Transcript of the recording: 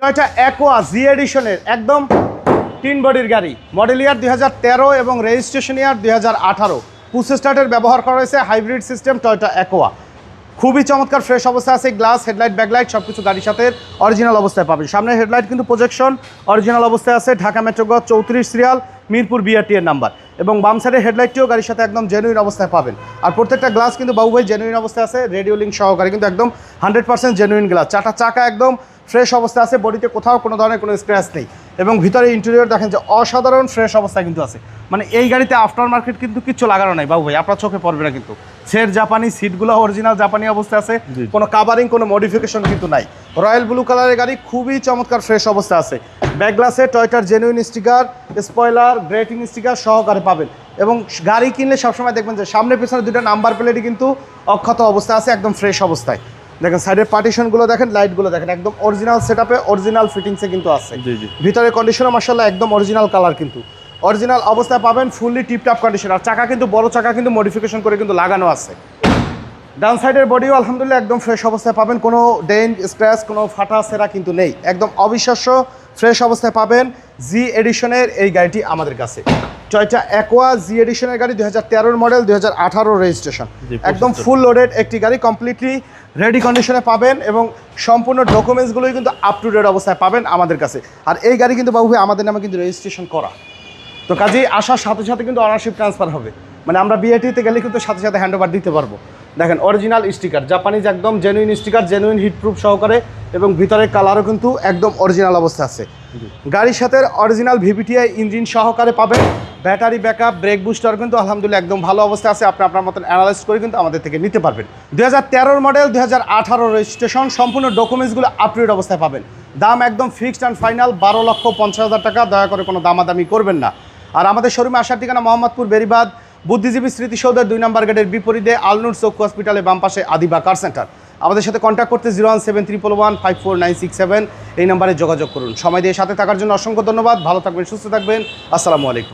Toyota aqua জি এডিশনের একদম তিন বডির গাড়ি, মডেল ইয়ার 2013 এবং রেজিস্ট্রেশন ইয়ার 2018। পুশ স্টার্টের ব্যবহার করা হয়েছে, হাইব্রিড সিস্টেম টয়োটা অ্যাকোয়া। খুবই চমৎকার ফ্রেশ অবস্থা আছে, গ্লাস, হেডলাইট, ব্যাকলাইট সব কিছু গাড়ির সাথে অরিজিনাল অবস্থায় পাবেন। সামনের হেডলাইট কিন্তু প্রজেকশন অরিজিনাল অবস্থায় আছে, ঢাকা মেট্রো গ 34 সিরিয়াল, মিরপুর বিআরটি এর নাম্বার। এবং বাম সাইডের হেডলাইটটিও গাড়ির সাথে একদম জেনুইন অবস্থায় পাবেন। আর প্রত্যেকটা গ্লাস কিন্তু বাবু ভাই জেনুইন অবস্থায় আছে, রেডিও লিঙ্ক সহকারে কিন্তু একদম 100% জেনুইন গ্লাস। চাকা একদম ফ্রেশ অবস্থায় আছে, বডিতে কোথাও কোনো ধরনের কোনো স্ক্র্যাচ নেই। এবং ভিতরে ইন্টেরিয়র দেখেন যে অসাধারণ ফ্রেশ অবস্থায় কিন্তু আছে। মানে এই গাড়িতে আফটার মার্কেট কিন্তু কিচ্ছু লাগানো নাই বাবু ভাই, আপনার চোখে পড়বে না কিন্তু। সের জাপানি, সিটগুলো অরিজিনাল জাপানি অবস্থায় আছে, কোনো কাভারিং, কোনো মডিফিকেশন কিন্তু নাই। রয়্যাল ব্লু কালারের গাড়ি, খুবই চমৎকার ফ্রেশ অবস্থা আছে। ব্যাক গ্লাসে টয়োটার genuine sticker, spoiler, grating sticker সহকারে পাবেন। এবং গাড়ি কিনলে সবসময় দেখবেন যে সামনে পিছনে দুটো নাম্বার প্লেটই কিন্তু অক্ষত অবস্থায় আছে, একদম ফ্রেশ অবস্থায়। দেখেন সাইডের পার্টিশনগুলো দেখেন, লাইটগুলো দেখেন, একদম অরিজিনাল সেটআপে, অরিজিনাল ফিটিংসে কিন্তু আছে। ভিতরে কন্ডিশনও মাশাআল্লাহ একদম অরিজিনাল কালার, কিন্তু অরিজিনাল অবস্থায় পাবেন, ফুললি টিপটপ কন্ডিশন। আর চাকা কিন্তু বড় চাকা কিন্তু মডিফিকেশন করে কিন্তু লাগানো আছে। ডান সাইডের বডিও আলহামদুলিল্লাহ একদম ফ্রেশ অবস্থায় পাবেন, কোনো ডেন্ট, স্ক্র্যাচ, কোনো ফাটা সেরা কিন্তু নেই, একদম অবিশ্বাস্য ফ্রেশ অবস্থায় পাবেন জি এডিশনের এই গাড়িটি আমাদের কাছে। টয়োটা অ্যাকোয়া জি এডিশনের গাড়ি, 2013 মডেল, 2018 রেজিস্ট্রেশন, একদম ফুল লোডেড একটি গাড়ি, কমপ্লিটলি রেডি কন্ডিশনে পাবেন। এবং সম্পূর্ণ ডকুমেন্টসগুলোই কিন্তু আপ টু ডেট অবস্থায় পাবেন আমাদের কাছে। আর এই গাড়ি কিন্তু বাবু ভাই আমাদের নামে কিন্তু রেজিস্ট্রেশন করা, তো কাজেই আসার সাথে সাথে কিন্তু অনারশিপ ট্রান্সফার হবে। মানে আমরা বিআইটিতে গেলে কিন্তু সাথে সাথে হ্যান্ড ওভার দিতে পারবো। দেখেন অরিজিনাল স্টিকার, জাপানিজ একদম জেনুইন স্টিকার, জেনুইন হিটপ্রুফ সহকারে। এবং ভিতরের কালারও কিন্তু একদম অরিজিনাল অবস্থা আছে। গাড়ির সাথে অরিজিনাল ভিভিটিআই ইঞ্জিন সহকারে পাবেন। ব্যাটারি ব্যাকআপ, ব্রেক বুস্টার কিন্তু আলহামদুলিল্লাহ একদম ভালো অবস্থায় আছে। আপনি আপনার মতন অ্যানালাইজ করে কিন্তু আমাদের থেকে নিতে পারবেন। 2013 মডেল, 2018 রেজিস্ট্রেশন, সম্পূর্ণ ডকুমেন্টসগুলো আপ টু ডেট অবস্থায় পাবেন। দাম একদম ফিক্সড অ্যান্ড ফাইনাল 12,50,000 টাকা। দয়া করে কোনো দামাদামি করবেন না। আর আমাদের শোরুমে আসার ঠিকানা মোহাম্মদপুর বেরিবাদ বুদ্ধিজীবী স্মৃতিসৌধের 2 নম্বর গেটের বিপরীতে আলনুর চক্ষু হসপিটালের বাম পাশে আদিবা কার সেন্টার। আমাদের সাথে কন্ট্যাক্ট করতে 01711154967 এই নম্বরে যোগাযোগ করুন। সময় দিয়ে সাথে থাকার জন্য অসংখ্য ধন্যবাদ। ভালো থাকবেন, সুস্থ থাকবেন। আসসালামু আলাইকুম।